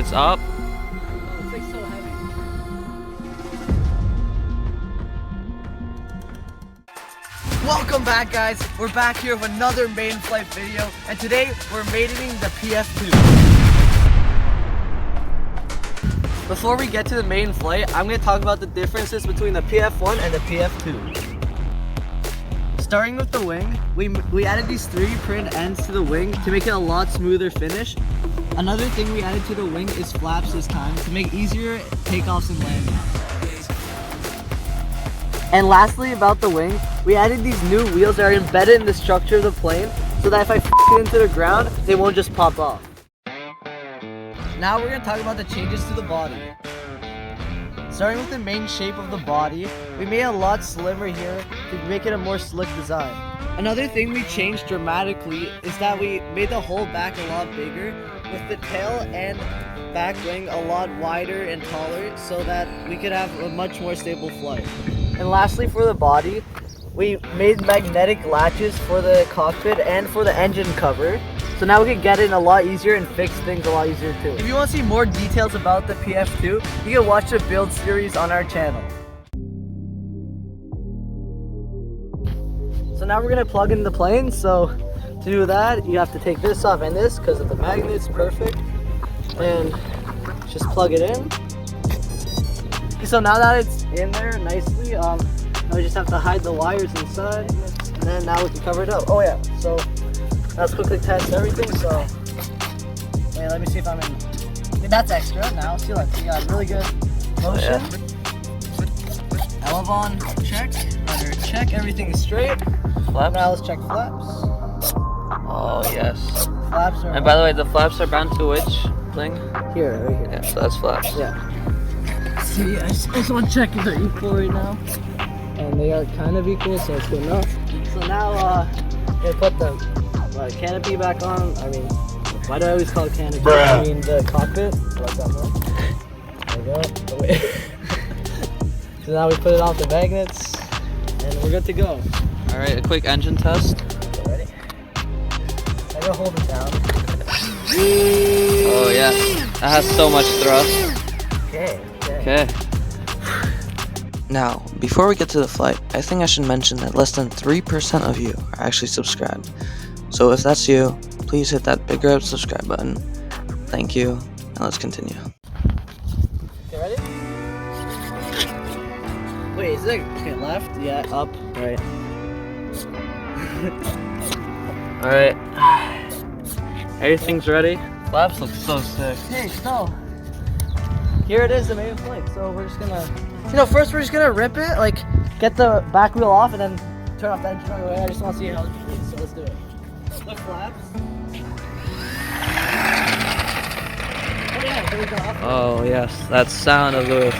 it's up. Oh, it's like so heavy. Welcome back, guys. We're back here with another Maiden Flight video, and today we're maidening the PF-2. Before we get to the Maiden Flight, I'm going to talk about the differences between the PF-1 and the PF-2. Starting with the wing, we added these 3D print ends to the wing to make it a lot smoother finish. Another thing we added to the wing is flaps this time to make easier takeoffs and landings. And lastly, about the wing, we added these new wheels that are embedded in the structure of the plane so that if I f it into the ground, they won't just pop off. Now we're going to talk about the changes to the body. Starting with the main shape of the body, we made it a lot slimmer here to make it a more slick design. Another thing we changed dramatically is that we made the whole back a lot bigger, with the tail and back wing a lot wider and taller so that we could have a much more stable flight. And lastly, for the body, we made magnetic latches for the cockpit and for the engine cover. So now we can get in a lot easier and fix things a lot easier too. If you want to see more details about the PF-2, you can watch the build series on our channel. So now we're going to plug in the plane. So to do that, you have to take this off and this because of the magnets, perfect. And just plug it in. So now that it's in there nicely, now we just have to hide the wires inside. And then now we can cover it up. Oh yeah, so let's quickly test everything. So, wait, let me see if I'm in. Okay, that's extra. Now, see, look, we got really good motion. Elevon, check. Rudder, check. Everything is straight. Flaps. Now let's check flaps. Oh yes. Flaps are. And by the way, the flaps are bound to which thing? Here, right here. Yeah, so that's flaps. Yeah. See, I just want to check if they're equal right now. And they are kind of equal, so it's good enough. So now, we put the canopy back on. I mean, why do I always call it canopy? I mean the cockpit. Like that one. There we go. Oh, wait. So now we put it off the magnets, and we're good to go. All right, a quick engine test. Okay, ready? I'm gonna hold it down. Oh yeah, that has so much thrust. Okay. Okay. Now, before we get to the flight, I think I should mention that less than 3% of you are actually subscribed. So if that's you, please hit that big red subscribe button. Thank you, and let's continue. Okay, ready? Wait, is it okay, left? Yeah, up, right. All right. Everything's ready. Flaps look so sick. Okay, so here it is, the Maiden Flight. So we're just gonna, first we're just gonna rip it, like get the back wheel off, and then turn off the engine right away. I just want to see how it feels, so let's do it. The flaps. Oh yeah, there we go. Oh yes, that sound of the.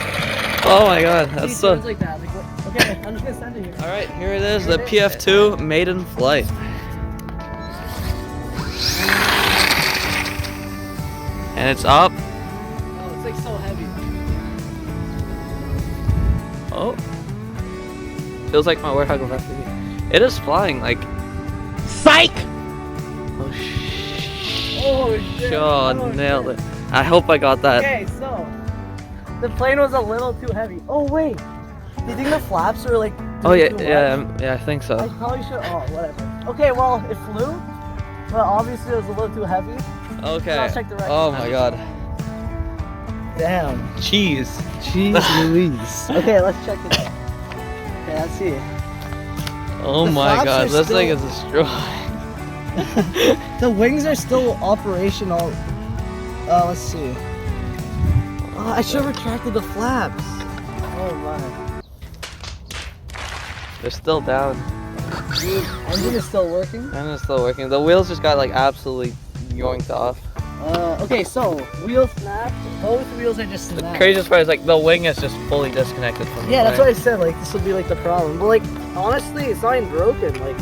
Oh my God, that's so. Like that. Like, okay, I'm just gonna send it here. All right, here it is, the PF-2 Maiden Flight. And it's up. Oh, it's like so heavy. Oh. Feels like my warthog left. It is flying like. Psych! Oh shit. Oh shit. Oh, nailed it. I hope I got that. Okay, so the plane was a little too heavy. Oh wait, do you think the flaps are like? Oh yeah, too yeah, I think so. I probably should. Oh, whatever. Okay, well it flew, but obviously it was a little too heavy. Okay. So I'll check the right Oh side. my God. Damn. Cheese. Jeez Louise. Okay, let's check it out. Okay, let's see. Oh The my flaps God, are this thing still- is destroyed. The wings are still operational. Let's see. Oh, I should have retracted the flaps. Oh my. They're still down. Dude, engine is still working. And it's still working. The wheels just got like absolutely yoinked off. Okay, so wheel snapped. Both wheels are just snapped. The craziest part is like the wing is just fully disconnected from the Yeah, that's what plane. I said. Like this will be like the problem. But like honestly, it's not even broken. Like,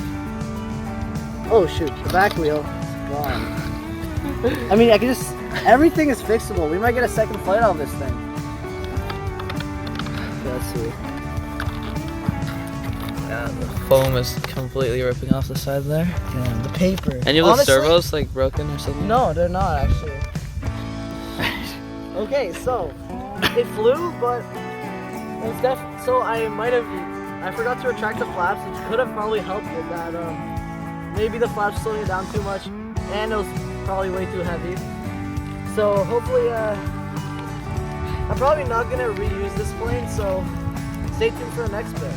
oh shoot, the back wheel is gone. I mean, I can just. Everything is fixable. We might get a second flight on this thing. Okay, let's see. Yeah, the foam is completely ripping off the side there. Yeah, the paper. And you have the Honestly, servos like broken or something? No, they're not actually. Okay, so it flew, but it was so I forgot to retract the flaps, which could have probably helped with that. Maybe the flaps slowing it down too much, and it was probably way too heavy. So hopefully, I'm probably not gonna reuse this plane. So stay tuned for the next bit.